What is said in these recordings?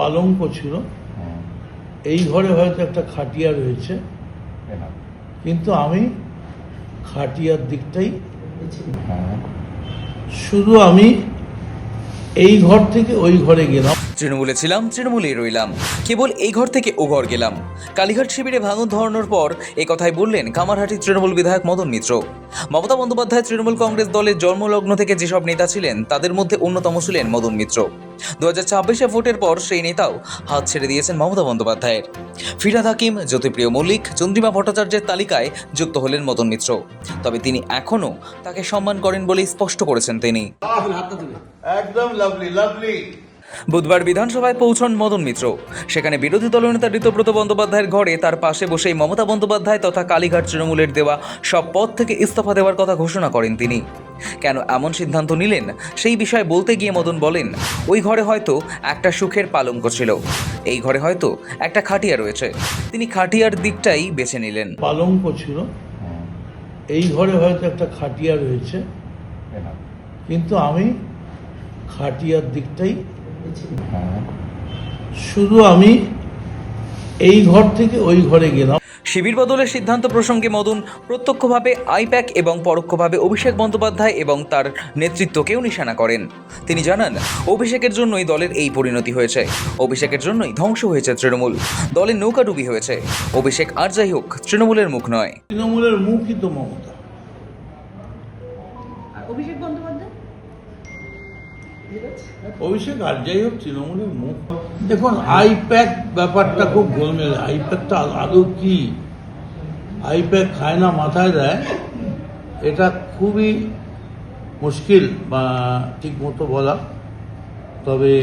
পালঙ্ক ছিল, এই ঘরে হয়তো একটা খাটিয়া রয়েছে, কিন্তু আমি খাটিয়ার দিকটাই শুধু আমি এই ঘর থেকে ওই ঘরে গেলাম। তৃণমূলে ছিলাম, তৃণমূলেই রইলাম, কেবল এই ঘর থেকে ও ঘর গেলাম। কালীঘাট শিবিরে ভাঙন ধরানোর পর এই কথাই বললেন কামারহাটির তৃণমূল বিধায়ক মদন মিত্র। মমতা বন্দ্যোপাধ্যায় তৃণমূল কংগ্রেস দলের জন্মলগ্ন থেকে যেসব নেতা ছিলেন তাদের মধ্যে অন্যতম ছিলেন মদন মিত্র। 2026 ভোটের পর সেই নেতাও হাত ছেড়ে দিয়েছেন মমতা বন্দ্যোপাধ্যায়ের। ফিরহাদ হাকিম, জ্যোতিপ্রিয় মল্লিক, চন্দ্রিমা ভট্টাচার্যের তালিকায় যুক্ত হলেন মদন মিত্র। তবে তিনি এখনও তাকে সম্মান করেন বলেই স্পষ্ট করেছেন তিনি। একদম লাভলি লাভলি। বুধবার বিধানসভায় পৌঁছন মদন মিত্র। সেখানে বিরোধী দলনেতা ঋতব্রত বন্দ্যোপাধ্যায়ের ঘরে তার পাশে বসেই মমতা বন্দ্যোপাধ্যায় তথা কালীঘাট তৃণমূলের দেওয়া সব পদ থেকে ইস্তফা দেওয়ার কথা ঘোষণা করেন তিনি। কেন এমন সিদ্ধান্ত নিলেন সেই বিষয়ে বলতে গিয়ে মদন বলেন, ওই ঘরে হয়তো একটা সুখের পালঙ্ক ছিল, এই ঘরে হয়তো একটা খাটিয়া রয়েছে, তিনি খাটিয়ার দিকটাই বেছে নিলেন। পালঙ্ক ছিল, এই ঘরে হয়তো একটা খাটিয়া রয়েছে, কিন্তু আমি খাটিয়ার দিকটাই শুধু আমি এই ঘর থেকে ওই ঘরে গেলাম। শিবির বদলের সিদ্ধান্ত প্রসঙ্গে মদন প্রত্যক্ষভাবে আইপ্যাক এবং পরোক্ষভাবে অভিষেক বন্দ্যোপাধ্যায় এবং তার নেতৃত্বকেও নিশানা করেন। তিনি জানান, অভিষেকের জন্যই দলের এই পরিণতি হয়েছে, অভিষেকের জন্যই ধ্বংস হয়েছে তৃণমূল, দলের নৌকাডুবি হয়েছে। অভিষেক আর যাই হোক, তৃণমূলের মুখ নয়। তৃণমূলের মুখই তো মমতা। অভিষেক বন্দ্যোপাধ্যায় অভিষেক আর যাই হোক তৃণমূলের মুখ। দেখুন, আইপ্যাক ব্যাপারটা খুব গোলমেলে। আইপ্যাকটা আদৌ কি? আইপ্যাক খায় না মাথায় দেয়, এটা খুবই মুশকিল বা ঠিক মতো বলা। তবে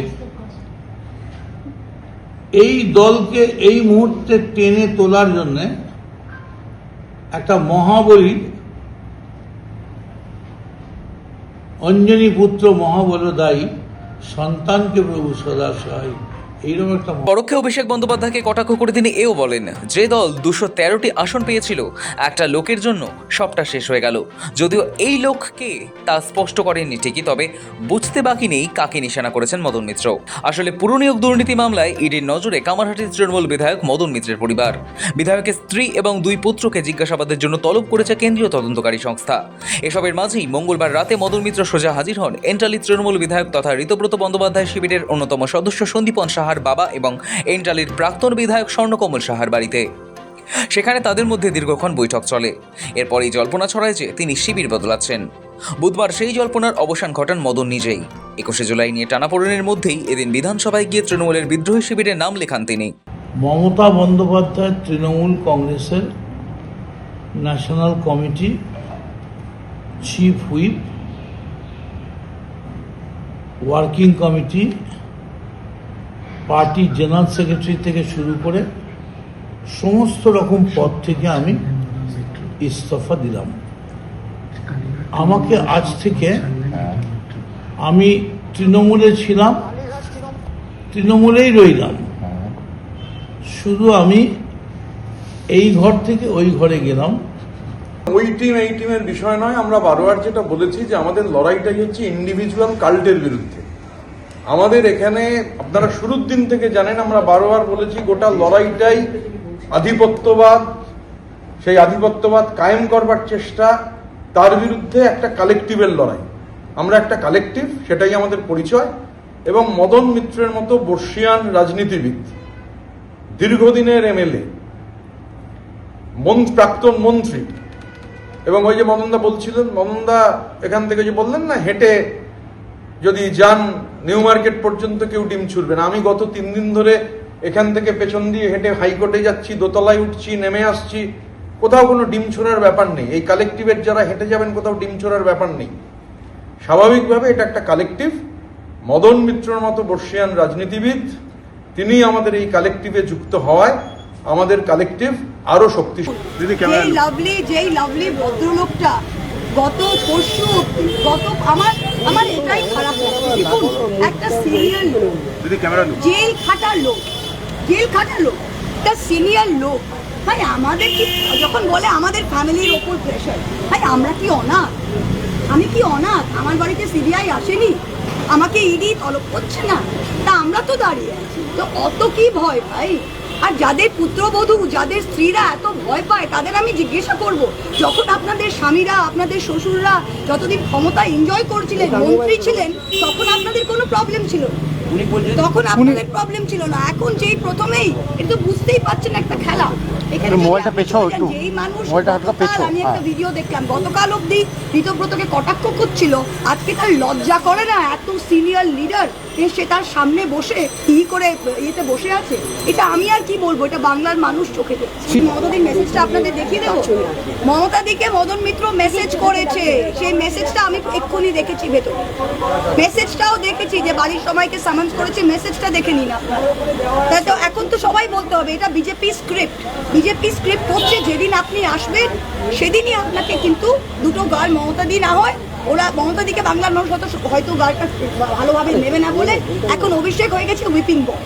এই দলকে এই মুহূর্তে টেনে তোলার জন্যে একটা মহাবলী, অঞ্জনী পুত্র মহাবলদায়ী, সন্তানকে প্রভু সদা সহায়, এইরকম একটা। পরোক্ষে অভিষেক বন্দ্যোপাধ্যায়কে কটাক্ষ করে তিনি এও বলেন, যে দল 213টি আসন পেয়েছিল একটা লোকের জন্য সবটা শেষ হয়ে গেল। যদিও এই লোককে তা স্পষ্ট করেননি ঠিকই, তবে বুঝতে বাকি নেই কাকে নিশানা করেছেন মদন মিত্র। আসলে পুরনিয়োগ দুর্নীতি মামলায় ইডির নজরে কামারহাটির তৃণমূল বিধায়ক মদন মিত্রের পরিবার। বিধায়কের স্ত্রী এবং 2 পুত্রকে জিজ্ঞাসাবাদের জন্য তলব করেছে কেন্দ্রীয় তদন্তকারী সংস্থা। এসবের মাঝেই মঙ্গলবার রাতে মদন মিত্র সোজা হাজির হন এন্টালি তৃণমূল বিধায়ক তথা ঋতব্রত বন্দ্যোপাধ্যায় শিবিরের অন্যতম সদস্য সন্দীপন সাহার বাবা এবং এন্টালির প্রাক্তন বিধায়ক স্বর্ণকমল সাহার বাড়িতে। সেখানে তাদের মধ্যে দীর্ঘক্ষণ বৈঠক চলে। এরপরই জল্পনা ছড়ায় যে তিনি শিবির বদলাচ্ছেন। বুধবার সেই জল্পনার অবসান ঘটান মদন নিজেই। 21 জুলাই নিয়ে টানাপোড়েনের মধ্যেই এদিন বিধানসভায় গিয়ে তৃণমূলের বিদ্রোহী শিবিরের নাম লেখান তিনি। মমতা বন্দ্যোপাধ্যায় তৃণমূল কংগ্রেসের national committee chief whip, working committee, party general secretary থেকে শুরু করে সমস্ত রকম পদ থেকে আমি ইস্তফা দিলাম। আমাকে আজ থেকে, আমি তৃণমূলে ছিলাম, তৃণমূলেই রইলাম, শুধু আমি এই ঘর থেকে ওই ঘরে গেলাম। ওই টিম এই টিমের বিষয় নয়। আমরা বারবার যেটা বলেছি যে আমাদের লড়াইটাই হচ্ছে ইন্ডিভিজুয়াল কাল্টের বিরুদ্ধে। আমাদের এখানে আপনারা শুরুর দিন থেকে জানেন, আমরা বারবার বলেছি গোটা লড়াইটাই আধিপত্যবাদ, সেই আধিপত্যবাদ কায়েম করবার চেষ্টা, তার বিরুদ্ধে একটা কালেকটিভের লড়াই। আমরা একটা কালেকটিভ, সেটাই আমাদের পরিচয়। এবং মদন মিত্রের মতো বর্ষিয়ান রাজনীতিবিদ, দীর্ঘদিনের এমএলএ, প্রাক্তন মন্ত্রী, এবং ওই যে মদনদা বলছিলেন, মদনদা এখান থেকে যে বললেন না, হেঁটে যদি যান নিউ মার্কেট পর্যন্ত কেউ ডিম ছুড়বে না। আমি গত 3 দিন ধরে এখান থেকে পেছন দিয়ে হেঁটে হাইকোর্টে যাচ্ছি, দোতলায় উঠছি, নেমে আসছি, কোথাও কোনো ডিম ছোড়ার ব্যাপার নেই। এই কালেকটিভের যারা হেঁটে যাবেন কোথাও ডিম ছোড়ার ব্যাপার নেই। স্বাভাবিকভাবে এটা একটা কালেকটিভ। মদন মিত্রর মতো বর্ষিয়ান রাজনীতিবিদ, তিনি আমাদের এই কালেকটিভে যুক্ত হওয়ায় আমাদের কালেকটিভ আরো শক্তিশালী। যেই লাভলি ভদ্রলোকটা গত পরশু আমার এটাই খারাপ লাগছে। দেখুন, একটা সিনিয়র লোক, জেল খাটার লোক, একটা সিনিয়র লোক, ভাই আমাদের কি যখন বলে আমাদের ফ্যামিলির ওপর প্রেশার, ভাই আমরা কি অনাথ? আমি কি অনাথ? আমার বাড়িতে সিবিআই আসেনি? আমাকে ইডি তলব করছে না, তা আমরা তো দাঁড়িয়ে আছি। তো অত কি ভয় ভাই? আর যাদের পুত্রবধূ, যাদের স্ত্রীরা এত ভয় পায়, তাদের আমি জিজ্ঞাসা করব, যখন আপনাদের স্বামীরা, আপনাদের শ্বশুররা যতদিন ক্ষমতা এনজয় করছিলেন, মন্ত্রী ছিলেন, তখন আপনাদের কোনো প্রবলেম ছিল না, তখন আপনাদের প্রবলেম ছিল না। এখন যেই প্রথমেই, এটা তো বুঝতেই পারছেন একটা খেলা। এখানে মোবাইলটা পেছাও একটু, যেই মানুষ, মোবাইলটা হালকা পেছাও। আমি একটা ভিডিও দেখলাম গতকাল অবধি ঋতব্রতকে কটাক্ষ করছিল, আজকে তার লজ্জা করে না? এত সিনিয়র লিডার সে তার সামনে বসে কি করে ইয়েতে বসে আছে। এটা আমি আর কি বলবো, এটা বাংলার মানুষ চোখে দেখছে। মমতাদির মেসেজটা আপনাদের দেখিয়ে দেবো। মমতাদিকে মদন মিত্র মেসেজ করেছে, সেই মেসেজটা আমি এক্ষুনি দেখেছি, ভেতরে মেসেজটাও দেখেছি, যে বাড়ির সবাইকে সামান্স করেছে, মেসেজটা দেখে নিন আপনারা। তাই তো এখন তো সবাই বলতে হবে এটা বিজেপি স্ক্রিপ্ট। বিজেপি স্ক্রিপ্ট করছে, যেদিন আপনি আসবেন সেদিনই আপনাকে কিন্তু দুটো গাল, মমতাদি না হয়, ওরা মমতাদিকে বাংলার মানুষ হয়তো গালটা ভালোভাবে নেবে না বলে এখন অভিষেক হয়ে গেছে উইপিং বয়।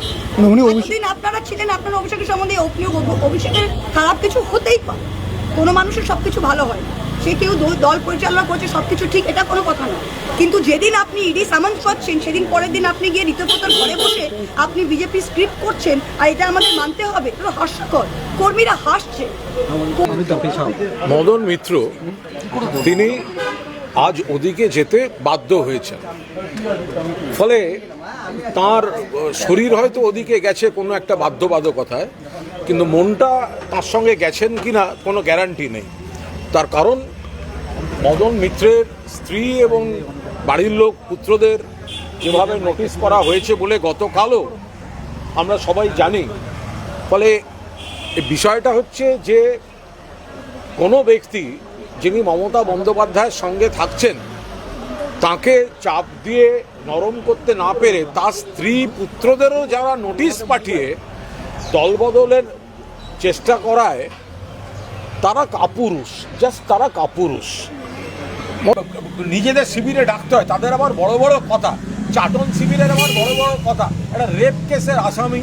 এতদিন আপনারা ছিলেন, আপনার অভিষেকের সম্বন্ধে অভিষেকের খারাপ কিছু হতেই পারে, কোনো মানুষের সব কিছু ভালো হয় না, সে কেউ দল পরিচালনা করছে সব কিছু ঠিক, এটা কোনো কথা না। কিন্তু যেদিন আপনি ইডি সামান্স পাচ্ছেন, সেদিন পরের দিন আপনি গিয়ে ঋতব্রতর ঘরে বসে আপনি বিজেপি স্ক্রিপ্ট করছেন, আর এটা আমাদের মানতে হবে। এটা হাস্যকর, কর্মীরা হাসছে। মদন মিত্র তিনি আজ ওদিকে যেতে বাধ্য হয়েছেন, ফলে তার শরীর হয়তো ওদিকে গেছে কোনো একটা বাধ্যবাধকতায়, কিন্তু মনটা তার সঙ্গে গেছেন কিনা কোনো গ্যারান্টি নেই। তার কারণ মদন মিত্রের স্ত্রী এবং বাড়ির লোক, পুত্রদের যেভাবে নোটিশ করা হয়েছে বলে গতকালও আমরা সবাই জানি। ফলে এই বিষয়টা হচ্ছে যে কোনো ব্যক্তি যিনি মমতা বন্দ্যোপাধ্যায়ের সঙ্গে থাকছেন, তাকে চাপ দিয়ে নরম করতে না পেরে তার স্ত্রী পুত্রদেরও যারা নোটিশ পাঠিয়ে দলবদলের চেষ্টা করায়, তারা কাপুরুষ, জাস্ট তারা কাপুরুষ। নিজেদের শিবিরে ডাকতে হয়, তাদের আবার বড় বড় কথা, চাটন শিবিরের আবার বড় বড় কথা। একটা রেপ কেসের আসামি,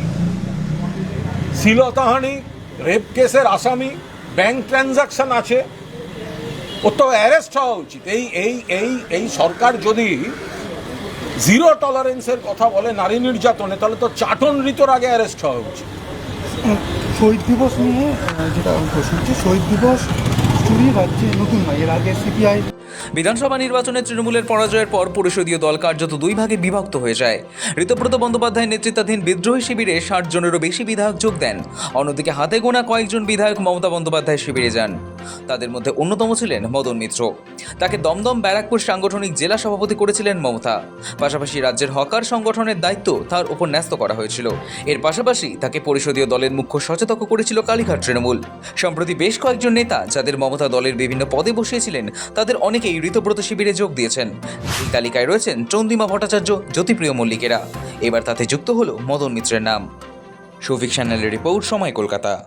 শ্লীলতাহানি রেপ কেসের আসামি, ব্যাংক ট্রানজাকশন আছে, ও তো অ্যারেস্ট হওয়া উচিত। এই সরকার যদি জিরো টলারেন্সের কথা বলে নারী নির্যাতনে, তাহলে তো চাটন ঋতুর আগে অ্যারেস্ট হওয়া উচিত। শহীদ দিবস নিয়ে যেটা প্রশ্ন হচ্ছে, শহীদ দিবস চুরি রাজ্যে নতুন নয়, এর আগে সিপিআই। বিধানসভা নির্বাচনে তৃণমূলের পরাজয়ের পর পরিষদীয় দল কার্যত দুই ভাগে বিভক্ত হয়ে যায়। ঋতব্রত বন্দ্যোপাধ্যায়ের নেতৃত্বাধীন বিদ্রোহী শিবিরে 60 জনেরও বেশি বিধায়ক যোগ দেন। অন্যদিকে হাতে গোনা কয়েকজন বিধায়ক মমতা বন্দ্যোপাধ্যায়ের শিবিরে যান। তাদের মধ্যে অন্যতম ছিলেন মদন মিত্র। তাকে দমদম ব্যারাকপুর সাংগঠনিক জেলা সভাপতি করেছিলেন মমতা। পাশাপাশি রাজ্যের হকার সংগঠনের দায়িত্ব তার উপর ন্যস্ত করা হয়েছিল। এর পাশাপাশি তাকে পরিষদীয় দলের মুখ্য সচেতক করেছিল কালীঘাট তৃণমূল। সম্প্রতি বেশ কয়েকজন নেতা যাদের মমতা দলের বিভিন্ন পদে বসিয়েছিলেন, তাদের অনেকেই ঋতব্রত শিবিরে যোগ দিয়েছেন। এই তালিকায় রয়েছেন চন্দ্রিমা ভট্টাচার্য, জ্যোতিপ্রিয় মল্লিকেরা। এবার তাতে যুক্ত হলো মদন মিত্রের নাম। শৌভিক চ্যানেলের রিপোর্ট, সময়, কলকাতা।